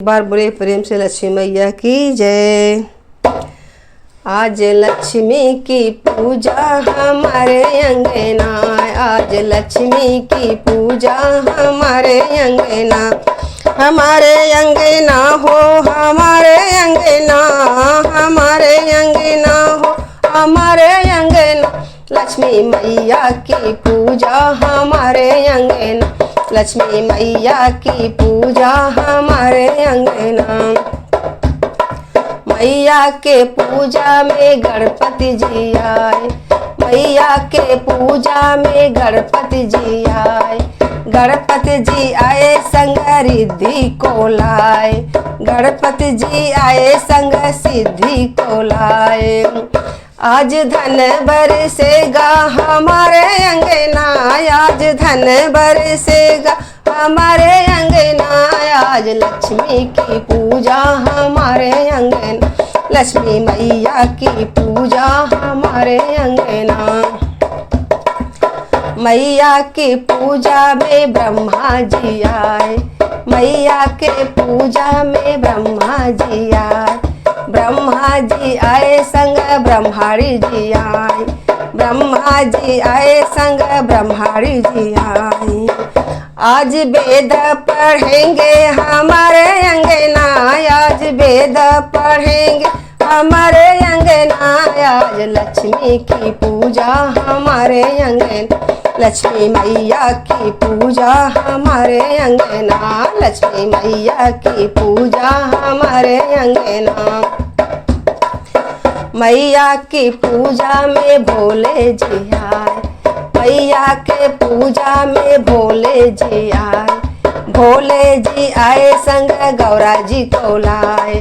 बार बोले प्रेम से लक्ष्मी मैया की जय। आज लक्ष्मी की पूजा हमारे अंगना, आज लक्ष्मी की पूजा हमारे अंगना, हमारे अंगना हो, हमारे अंगना, हमारे अंगना हो, हमारे अंगना। लक्ष्मी मैया की पूजा हमारे अंगना, लक्ष्मी मैया की पूजा हमारे अंगना। मैया के पूजा में गणपति जी आए, मैया के पूजा में गणपति जी आए, गणपति जी आए संग रिद्धि को लाए, गणपति जी आए संग सिद्धि को लाए। आज धन बरसेगा हमारे अंगना, आज धन बरसेगा हमारे अंगना, आज लक्ष्मी की पूजा हमारे अंगना, लक्ष्मी मैया की पूजा हमारे अंगना। मैया की पूजा में ब्रह्मा जी आए, मैया के पूजा में ब्रह्मा जी आए, ब्रह्मा जी आए संग ब्रह्माणी जी आए, ब्रह्मा जी आए संग ब्रह्माणी जी आए। आज वेद पढ़ेंगे हमारे अंगना, आज वेद पढ़ेंगे हमारे अंगना, आज लक्ष्मी की पूजा हमारे अंगना, लक्ष्मी मैया की पूजा हमारे अंगना, लक्ष्मी मैया की पूजा हमारे अंगना। मैया की पूजा में भोले जी आए, मैया के पूजा में भोले जी आए, भोले जी आए संग गौरा जी को लाए,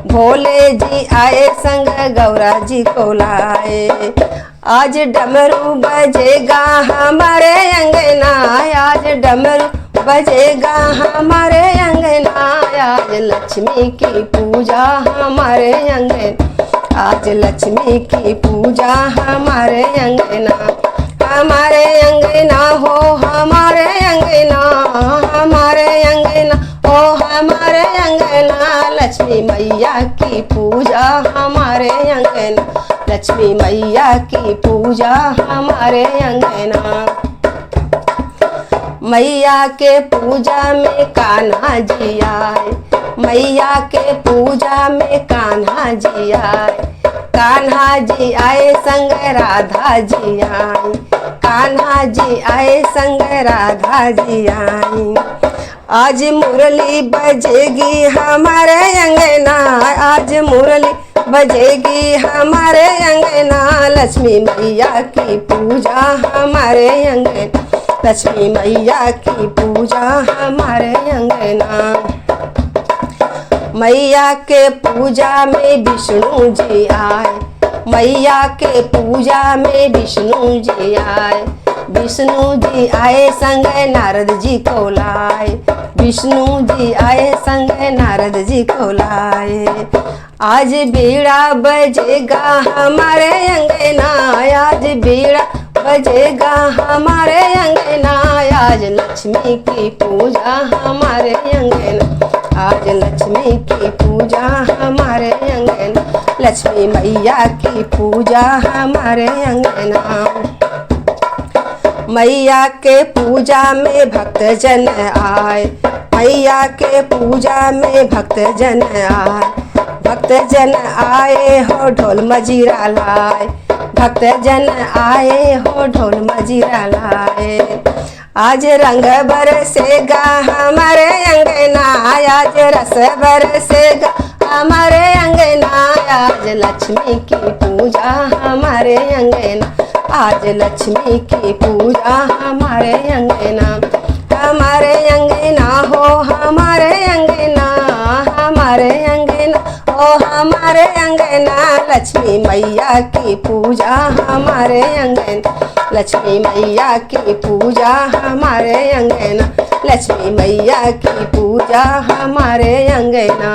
भोले जी आए संग गौरा जी को लाए। आज डमरू बजेगा हमारे अंगना, आज डमरू बजेगा हमारे अंगना, आज लक्ष्मी की पूजा हमारे अंगना, आज लक्ष्मी की पूजा हमारे अंगना, हमारे अंगना हो, हमारे अंगना, हमारे अंगना हो, हमारे अंगना। लक्ष्मी मैया की पूजा हमारे अंगना, लक्ष्मी मैया की पूजा हमारे अंगना। मैया के पूजा में कान्हा जी आए, मैया के पूजा में कान्हा जी आए, कान्हा जी आए संग राधा जी आए, कान्हा जी आए संग राधा जी आई। आज मुरली बजेगी हमारे अंगना, आज मुरली बजेगी हमारे अंगना, लक्ष्मी मैया की पूजा हमारे अंगना, लक्ष्मी मैया की पूजा हमारे अंगना। मैया के पूजा में विष्णु जी आए, मैया के पूजा में विष्णु जी आए, विष्णु जी आए संग नारद जी को लाए, विष्णु जी आए संग नारद जी को लाए। आज बीड़ा बजेगा हमारे अंगना, आज बीड़ा बजेगा हमारे अंगना, आज लक्ष्मी की पूजा हमारे अंगना, आज लक्ष्मी की पूजा हमारे अंगना, लक्ष्मी मैया की पूजा हमारे अंगना। मैया के पूजा में भक्तजन आए, मैया के पूजा में भक्तजन आए, भक्तजन आए हो ढोल मजीरा लाए, भक्तजन आए हो ढोल मजीरा लाए। आज रंग बरसेगा हमारे अंगना, आज रस बरसेगा हमारे अंगना, आज लक्ष्मी की पूजा हमारे अंगना, आज लक्ष्मी की पूजा हमारे अंगना, हमारे अंगना हो, हमारे अंगना, हमारे अंगना हो, हमारे अंगना। लक्ष्मी मैया की पूजा हमारे अंगना, लक्ष्मी मैया की पूजा हमारे अंगना, लक्ष्मी मैया की पूजा हमारे अंगना।